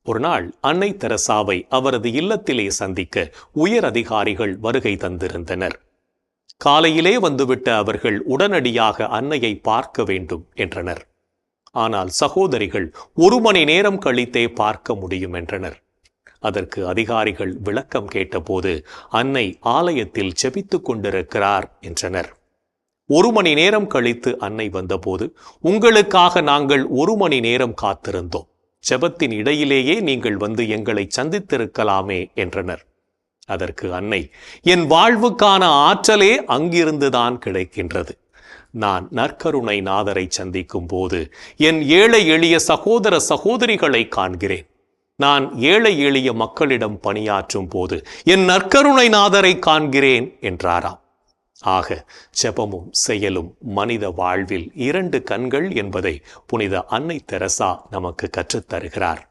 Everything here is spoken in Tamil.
ஒரு நாள் அன்னை தெரசாவை அவரது இல்லத்திலே சந்திக்க உயர் அதிகாரிகள் வருகை தந்திருந்தனர். காலையிலே வந்துவிட்ட அவர்கள் உடனடியாக அன்னையை பார்க்க வேண்டும் என்றனர். ஆனால் சகோதரிகள் 1 மணி நேரம் கழித்தே பார்க்க முடியும் என்றனர். அதற்கு அதிகாரிகள் விளக்கம் கேட்டபோது அன்னை ஆலயத்தில் ஜெபித்துக் கொண்டிருக்கிறார் என்றனர். 1 மணி நேரம் கழித்து அன்னை வந்தபோது, உங்களுக்காக நாங்கள் 1 மணி நேரம் காத்திருந்தோம், ஜெபத்தின் இடையிலேயே நீங்கள் வந்து எங்களை சந்தித்திருக்கலாமே என்றனர். அதற்கு அன்னை, என் வாழ்வுக்கான ஆற்றலே அங்கிருந்துதான் கிடைக்கின்றது. நான் நற்கருணை நாதரை சந்திக்கும் போது என் ஏழை எளிய சகோதர சகோதரிகளை காண்கிறேன். நான் ஏழை எளிய மக்களிடம் பணியாற்றும் போது என் நற்கருணை நாதரை காண்கிறேன் என்றாராம். ஆக ஜெபமும் செயலும் மனித வாழ்வில் 2 கண்கள் என்பதை புனித அன்னை தெரசா நமக்கு கற்றுத்தருகிறார்.